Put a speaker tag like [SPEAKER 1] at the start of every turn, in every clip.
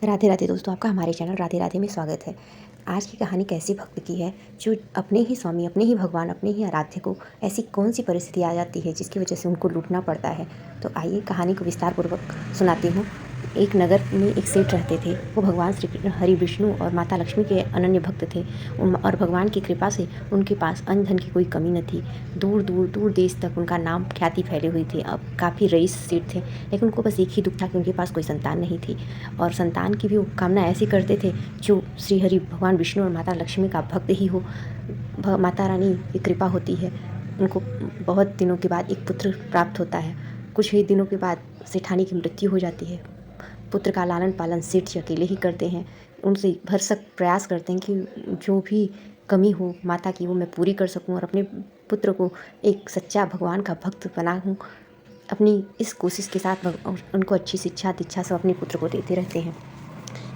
[SPEAKER 1] राधे राधे दोस्तों, आपका हमारे चैनल राधे राधे में स्वागत है। आज की कहानी कैसे भक्त की है, जो अपने ही स्वामी, अपने ही भगवान, अपने ही आराध्य को ऐसी कौन सी परिस्थिति आ जाती है जिसकी वजह से उनको लूटना पड़ता है। तो आइए कहानी को विस्तार पूर्वक सुनाती हूँ। एक नगर में एक सेठ रहते थे। वो भगवान श्री हरि विष्णु और माता लक्ष्मी के अनन्य भक्त थे। और भगवान की कृपा से उनके पास अन्न धन की कोई कमी न थी। दूर दूर दूर देश तक उनका नाम ख्याति फैली हुई थी। अब काफ़ी रईस सेठ थे, लेकिन उनको बस एक ही दुख था कि उनके पास कोई संतान नहीं थी। और संतान की भी वो कामना ऐसी करते थे जो श्री हरि भगवान विष्णु और माता लक्ष्मी का भक्त ही हो। माता रानी की कृपा होती है, उनको बहुत दिनों के बाद एक पुत्र प्राप्त होता है। कुछ ही दिनों के बाद सेठानी की मृत्यु हो जाती है। पुत्र का लालन पालन सेठ जी अकेले ही करते हैं। उनसे भरसक प्रयास करते हैं कि जो भी कमी हो माता की वो मैं पूरी कर सकूं और अपने पुत्र को एक सच्चा भगवान का भक्त बनाऊं। अपनी इस कोशिश के साथ उनको अच्छी शिक्षा दीक्षा सब अपने पुत्र को देते रहते हैं।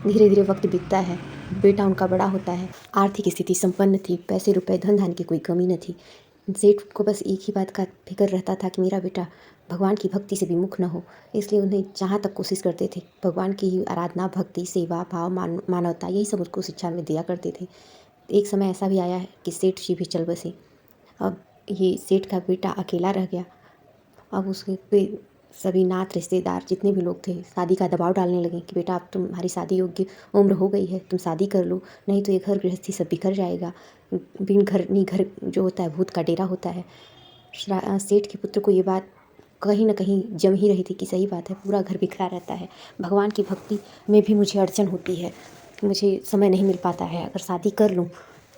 [SPEAKER 1] धीरे धीरे वक्त बीतता है। बेटा उनका बड़ा होता है। आर्थिक स्थिति संपन्न थी, पैसे रुपए धन धान की कोई कमी न थी। सेठ को बस एक ही बात का फिक्र रहता था कि मेरा बेटा भगवान की भक्ति से विमुख न हो। इसलिए उन्हें जहाँ तक कोशिश करते थे भगवान की ही आराधना, भक्ति, सेवा भाव, मानवता, यही सब उसको शिक्षा में दिया करते थे। एक समय ऐसा भी आया है कि सेठ जी भी चल बसे। अब ये सेठ का बेटा अकेला रह गया। अब उसके पे सभी नात रिश्तेदार जितने भी लोग थे शादी का दबाव डालने लगे कि बेटा अब तुम्हारी शादी योग्य उम्र हो गई है, तुम शादी कर लो, नहीं तो ये घर गृहस्थी सब बिखर जाएगा। बिन घर नी घर जो होता है भूत का डेरा होता है। सेठ के पुत्र को ये बात कहीं ना कहीं जम ही रही थी कि सही बात है, पूरा घर बिखरा रहता है। भगवान की भक्ति में भी मुझे अड़चन होती है, मुझे समय नहीं मिल पाता है। अगर शादी कर लूँ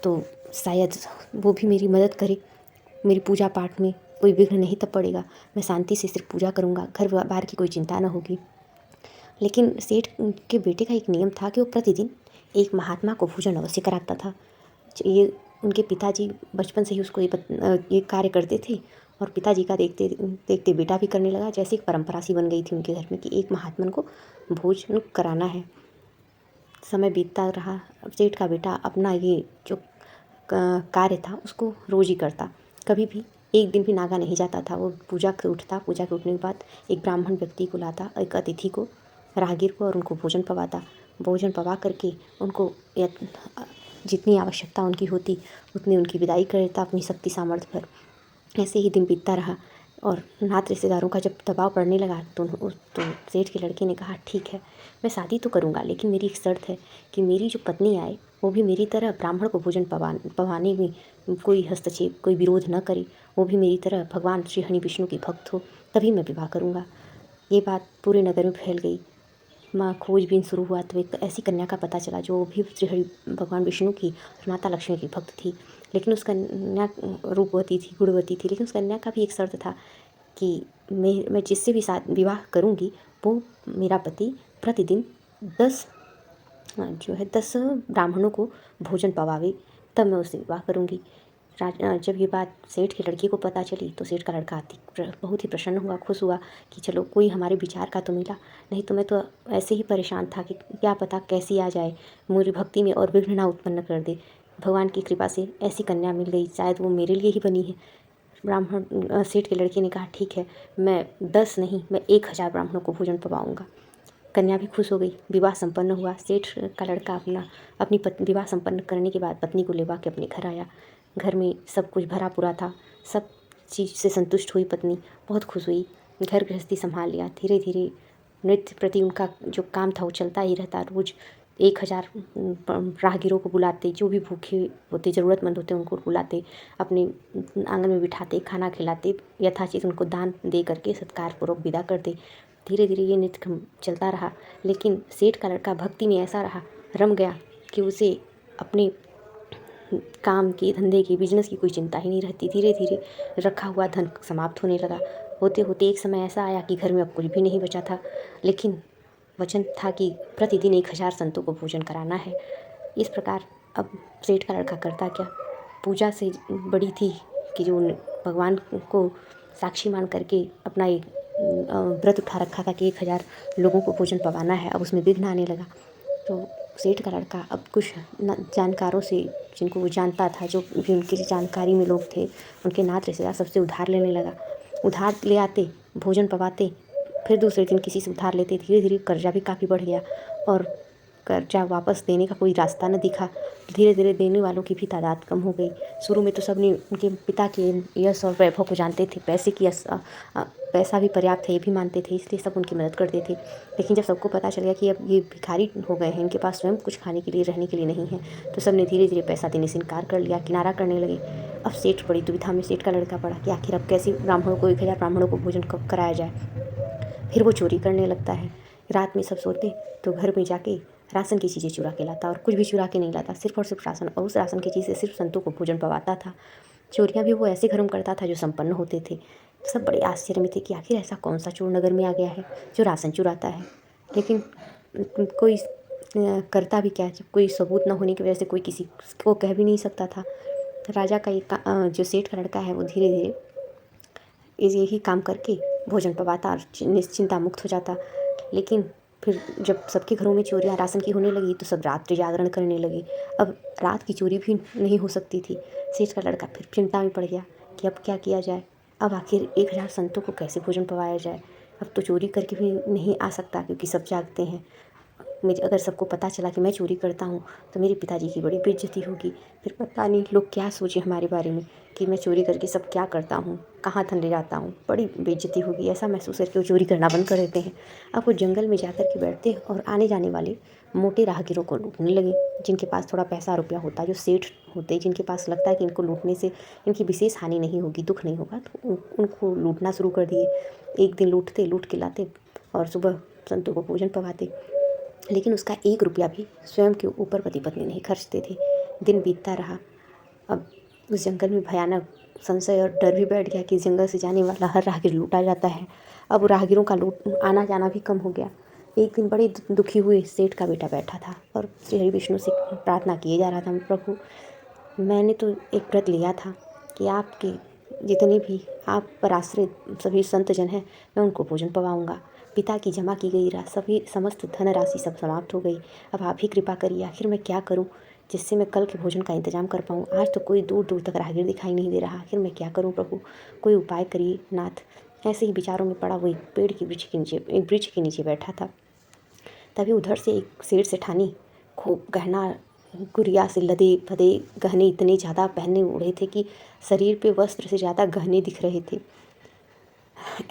[SPEAKER 1] तो शायद वो भी मेरी मदद करे, मेरी पूजा पाठ में कोई विघ्न नहीं तब पड़ेगा। मैं शांति से सिर्फ पूजा करूँगा, घर बार की कोई चिंता न होगी। लेकिन सेठ के बेटे का एक नियम था कि वो प्रतिदिन एक महात्मा को भोजन अवश्य कराता था। ये उनके पिताजी बचपन से ही उसको ये कार्य करते थे और पिताजी का देखते देखते बेटा भी करने लगा। जैसे एक परंपरा सी बन गई थी उनके घर में कि एक महात्मा को भोजन कराना है। समय बीतता रहा। सेठ का बेटा अपना ये जो कार्य था उसको रोज ही करता। कभी भी एक दिन भी नागा नहीं जाता था। वो पूजा के उठता, पूजा के उठने के बाद एक ब्राह्मण व्यक्ति को लाता, एक अतिथि को, राहगीर को, और उनको भोजन पवाता। भोजन पवा करके उनको जितनी आवश्यकता उनकी होती उतनी उनकी विदाई कर देता अपनी शक्ति सामर्थ्य पर। ऐसे ही दिन बीतता रहा और नात रिश्तेदारों का जब दबाव पड़ने लगा तो सेठ के लड़के ने कहा ठीक है, मैं शादी तो करूँगा, लेकिन मेरी एक शर्त है कि मेरी जो पत्नी आए वो भी मेरी तरह ब्राह्मण को भोजन पवाने में कोई हस्तक्षेप, कोई विरोध न करे। वो भी मेरी तरह भगवान श्री हरि विष्णु की भक्त हो, तभी मैं विवाह करूँगा। ये बात पूरे नगर में फैल गई। खोजबीन शुरू हुआ तो एक ऐसी कन्या का पता चला जो भी श्री हरि भगवान विष्णु की और माता लक्ष्मी की भक्त थी। लेकिन उस कन्या रूपवती थी, गुणवती थी, लेकिन उस कन्या का भी एक शर्त था कि मैं जिससे भी साथ विवाह करूँगी वो मेरा पति प्रतिदिन 10 ब्राह्मणों को भोजन पवावे, तब मैं उससे विवाह करूँगी। जब ये बात सेठ के लड़के को पता चली तो सेठ का लड़का बहुत ही प्रसन्न हुआ, खुश हुआ कि चलो कोई हमारे विचार का तो मिला, नहीं तो मैं तो ऐसे ही परेशान था कि क्या पता कैसी आ जाए, मेरी भक्ति में और विघ्न ना उत्पन्न कर दे। भगवान की कृपा से ऐसी कन्या मिल गई, शायद वो मेरे लिए ही बनी है। सेठ के लड़के ने कहा ठीक है, मैं 10 नहीं, मैं 1000 ब्राह्मणों को भोजन पवाऊँगा। कन्या भी खुश हो गई। विवाह संपन्न हुआ। सेठ का लड़का अपनी विवाह संपन्न करने के बाद पत्नी को लेवा के अपने घर आया। घर में सब कुछ भरा पूरा था। सब चीज़ से संतुष्ट हुई पत्नी, बहुत खुश हुई। घर गृहस्थी संभाल लिया। धीरे धीरे नृत्य प्रति उनका जो काम था वो चलता ही रहता। रोज़ 1000 राहगीरों को बुलाते, जो भी भूखे होते, ज़रूरतमंद होते उनको बुलाते, अपने आंगन में बिठाते, खाना खिलाते, यथाचित उनको दान दे करके सत्कारपूर्वक विदा करते। धीरे धीरे ये नृत्य चलता रहा। लेकिन सेठ का लड़का भक्ति में ऐसा रहा, रम गया कि उसे अपने काम की, धंधे की, बिजनेस की कोई चिंता ही नहीं रहती। धीरे धीरे रखा हुआ धन समाप्त होने लगा। होते होते एक समय ऐसा आया कि घर में अब कुछ भी नहीं बचा था, लेकिन वचन था कि प्रतिदिन 1000 संतों को भोजन कराना है। इस प्रकार अब सेठ का लड़का करता क्या, पूजा से बड़ी थी कि जो भगवान को साक्षी मान करके अपना एक व्रत उठा रखा था कि 1000 लोगों को भोजन पवाना है। अब उसमें विघ्न आने लगा तो सेठ का लड़का अब कुछ जानकारों से, जिनको वो जानता था, जो भी उनकी जानकारी में लोग थे, उनके नात रिश्तेदार, सबसे उधार लेने लगा। उधार ले आते, भोजन पवाते, फिर दूसरे दिन किसी से उधार लेते। धीरे धीरे कर्जा भी काफ़ी बढ़ गया और कर्जा वापस देने का कोई रास्ता न दिखा। धीरे धीरे देने वालों की भी तादाद कम हो गई। शुरू में तो सबने उनके पिता के यश और वैभव को जानते थे, पैसा भी पर्याप्त है ये भी मानते थे, इसलिए सब उनकी मदद करते थे। लेकिन जब सबको पता चल गया कि अब ये भिखारी हो गए हैं, इनके पास स्वयं कुछ खाने के लिए, रहने के लिए नहीं है, तो सबने धीरे धीरे पैसा देने से इनकार कर लिया, किनारा करने लगे। अब सेठ बड़ी दुविधा में, सेठ का लड़का पड़ा कि आखिर अब कैसे ब्राह्मणों को 1000 ब्राह्मणों को भोजन कब कराया जाए। फिर वो चोरी करने लगता है। रात में सब सोते तो घर में जाके राशन की चीज़ें चुरा के लाता, और कुछ भी चुरा के नहीं लाता, सिर्फ और सिर्फ राशन, और उस राशन की चीज़ से सिर्फ संतों को भोजन पवाता था। चोरियाँ भी वो ऐसे घरों में करता था जो संपन्न होते थे। सब बड़े आश्चर्य में थे कि आखिर ऐसा कौन सा चोर नगर में आ गया है जो राशन चुराता है। लेकिन कोई करता भी क्या, जब कोई सबूत न होने की वजह से कोई किसी को कह भी नहीं सकता था। राजा का जो सेठ का लड़का है वो धीरे धीरे यही काम करके भोजन पवाता और निश्चिंता मुक्त हो जाता। लेकिन फिर जब सबके घरों में चोरियाँ राशन की होने लगी तो सब रात्रि जागरण करने लगे। अब रात की चोरी भी नहीं हो सकती थी। सेठ का लड़का फिर चिंता में पड़ गया कि अब क्या किया जाए। अब आखिर 1000 संतों को कैसे भोजन पवाया जाए। अब तो चोरी करके भी नहीं आ सकता क्योंकि सब जागते हैं। मुझे अगर सबको पता चला कि मैं चोरी करता हूँ तो मेरे पिताजी की बड़ी बेइज्जती होगी। फिर पता नहीं लोग क्या सोचे हमारे बारे में कि मैं चोरी करके सब क्या करता हूँ, कहाँ धन ले जाता हूँ, बड़ी बेइज्जती होगी। ऐसा महसूस करके वो चोरी करना बंद कर देते हैं। अब वो जंगल में जाकर के बैठते हैं और आने जाने वाले मोटे राहगीरों को लूटने लगे। जिनके पास थोड़ा पैसा रुपया होता, जो सेठ होते, जिनके पास लगता है कि इनको लूटने से इनकी विशेष हानि नहीं होगी, दुख नहीं होगा, तो उनको लूटना शुरू कर दिए। एक दिन लूटते, लूट के लाते और सुबह संतों को भोजन पवाते। लेकिन उसका 1 रुपया भी स्वयं के ऊपर पति पत्नी नहीं खर्चते थे। दिन बीतता रहा। अब उस जंगल में भयानक संशय और डर भी बैठ गया कि इस जंगल से जाने वाला हर राहगीर लूटा जाता है। अब राहगीरों का आना जाना भी कम हो गया। एक दिन बड़े दुखी हुए सेठ का बेटा बैठा था और श्री हरि विष्णु से प्रार्थना किए जा रहा था, प्रभु मैंने तो एक व्रत लिया था कि आपके जितने भी आप पर आश्रित सभी संत जन हैं मैं उनको भोजन पवाऊँगा। पिता की जमा की गई सभी समस्त धनराशि सब समाप्त हो गई। अब आप ही कृपा करिए, आखिर मैं क्या करूं जिससे मैं कल के भोजन का इंतजाम कर पाऊं। आज तो कोई दूर दूर तक राहगीर दिखाई नहीं दे रहा, आखिर मैं क्या करूं प्रभु, कोई उपाय करिए नाथ। ऐसे ही विचारों में पड़ा वो एक पेड़ की वृक्ष के नीचे बैठा था। तभी उधर से एक शेर सेठानी खूब गहना गुड़िया से लदे फदे गहने इतने ज़्यादा पहने उड़े थे कि शरीर पे वस्त्र से ज़्यादा गहने दिख रहे थे।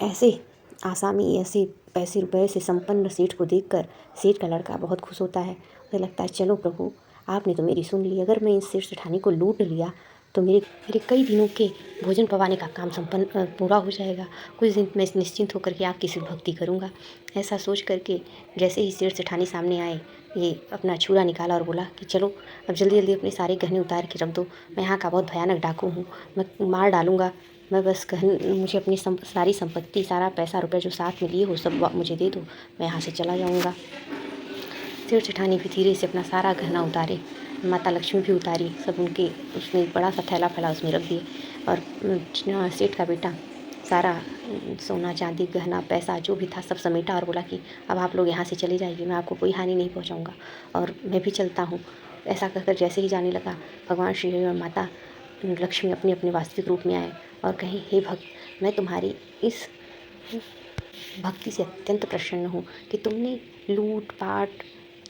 [SPEAKER 1] ऐसे आसामी ऐसे पैसे रुपए से संपन्न सेठ को देखकर सेठ का लड़का बहुत खुश होता है। उसे लगता है चलो प्रभु आपने तो मेरी सुन ली, अगर मैं इस सेठ सेठानी को लूट लिया तो मेरे कई दिनों के भोजन पवाने का काम संपन्न पूरा हो जाएगा। कुछ दिन मैं निश्चिंत होकर के आपकी सिर्फ भक्ति करूँगा। ऐसा सोच करके जैसे ही सेठ सेठानी सामने आए, ये अपना छुरा निकाला और बोला कि चलो अब जल्दी जल्दी अपने सारे गहने उतार के रख दो, मैं यहाँ का बहुत भयानक डाकू हूँ, मैं मार डालूँगा। मैं बस मुझे अपनी सारी संपत्ति, सारा पैसा रुपया जो साथ में लिए हो सब मुझे दे दो, मैं यहाँ से चला जाऊँगा। सेठ सेठानी भी धीरे से अपना सारा गहना उतारे, माता लक्ष्मी भी उतारी, सब उनके उसने एक बड़ा सा थैला फैला उसमें रख दिए। और सेठ का बेटा सारा सोना चांदी गहना पैसा जो भी था सब समेटा और बोला कि अब आप लोग यहाँ से चले जाइए, मैं आपको कोई हानि नहीं पहुँचाऊँगा और मैं भी चलता हूँ। ऐसा कहकर जैसे ही जाने लगा, भगवान श्री हरि और माता लक्ष्मी अपने अपने वास्तविक रूप में आए और कहें हे भक्त, मैं तुम्हारी इस भक्ति से अत्यंत प्रसन्न हूँ कि तुमने लूट पाट,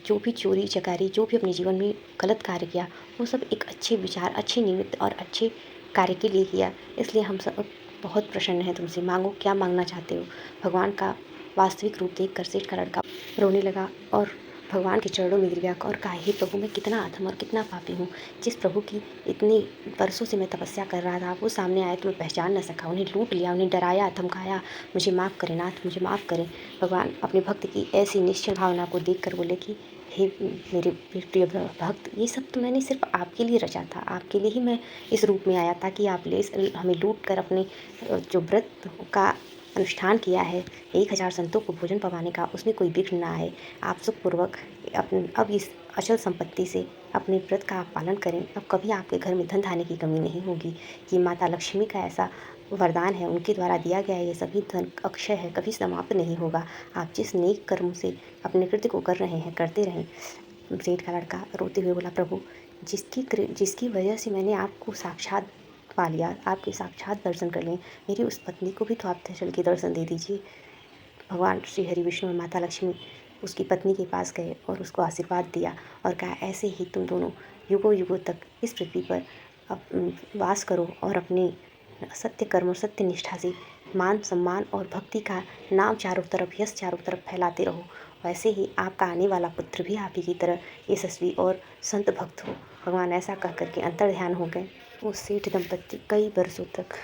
[SPEAKER 1] जो भी चोरी चकारी, जो भी अपने जीवन में गलत कार्य किया, वो सब एक अच्छे विचार, अच्छे निमित्त और अच्छे कार्य के लिए किया। इसलिए हम सब बहुत प्रसन्न हैं तुमसे, मांगो क्या मांगना चाहते हो। भगवान का वास्तविक रूप देख कर सेठ का लड़का रोने लगा और भगवान के चरणों में गिर गया और कहा हे प्रभु, मैं कितना अधम और कितना पापी हूँ। जिस प्रभु की इतनी वर्षों से मैं तपस्या कर रहा था, वो सामने आए तो मैं पहचान न सका, उन्हें लूट लिया, उन्हें डराया धमकाया। मुझे माफ़ करें नाथ, मुझे माफ़ करें। भगवान अपने भक्त की ऐसी निश्चल भावना को देख कर बोले कि हे मेरे प्रिय भक्त, ये सब तो मैंने सिर्फ आपके लिए रचा था, आपके लिए ही मैं इस रूप में आया ताकि आप हमें लूट कर अपने जो व्रत का अनुष्ठान किया है 1000 संतों को भोजन पवाने का, उसमें कोई विघ्न ना आए। आप सुखपूर्वक अब इस अचल संपत्ति से अपने व्रत का आप पालन करें। अब कभी आपके घर में धन धान्य की कमी नहीं होगी। ये माता लक्ष्मी का ऐसा वरदान है, उनके द्वारा दिया गया ये सभी धन अक्षय है, कभी समाप्त नहीं होगा। आप जिस नेक कर्म से अपने कृत्य को कर रहे हैं करते रहें। सेठ का लड़का रोते हुए बोला प्रभु, जिसकी वजह से मैंने आपको साक्षात पा लिया, आपके साक्षात दर्शन कर लें, मेरी उस पत्नी को भी तो आप चल के दर्शन दे दीजिए। भगवान श्री हरि विष्णु और माता लक्ष्मी उसकी पत्नी के पास गए और उसको आशीर्वाद दिया और कहा ऐसे ही तुम दोनों युगों युगों तक इस पृथ्वी पर वास करो और अपने सत्य कर्म और सत्य निष्ठा से मान सम्मान और भक्ति का नाम चारों तरफ, यश चारों तरफ फैलाते रहो। वैसे ही आपका आने वाला पुत्र भी आप ही की तरह यशस्वी और संत भक्त हो। भगवान ऐसा कह कर के अंतर्ध्यान हो गए। वो सेठ दंपत्ति कई वर्षों तक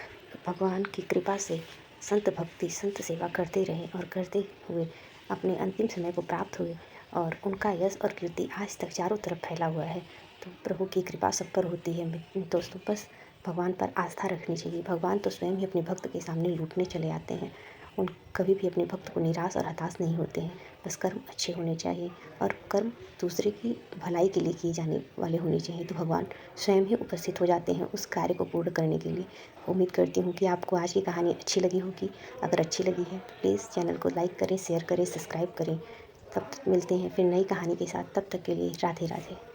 [SPEAKER 1] भगवान की कृपा से संत भक्ति, संत सेवा करते रहे और करते हुए अपने अंतिम समय को प्राप्त हुए और उनका यश और कीर्ति आज तक चारों तरफ फैला हुआ है। तो प्रभु की कृपा सब पर होती है दोस्तों, बस भगवान पर आस्था रखनी चाहिए। भगवान तो स्वयं ही अपने भक्त के सामने लूटने चले आते हैं। उन कभी भी अपने भक्त को निराश और हताश नहीं होते हैं। बस कर्म अच्छे होने चाहिए और कर्म दूसरे की भलाई के लिए किए जाने वाले होने चाहिए, तो भगवान स्वयं ही उपस्थित हो जाते हैं उस कार्य को पूर्ण करने के लिए। उम्मीद करती हूँ कि आपको आज की कहानी अच्छी लगी होगी। अगर अच्छी लगी है तो प्लीज़ चैनल को लाइक करें, शेयर करें, सब्सक्राइब करें। तब तक मिलते हैं फिर नई कहानी के साथ। तब तक के लिए राधे राधे।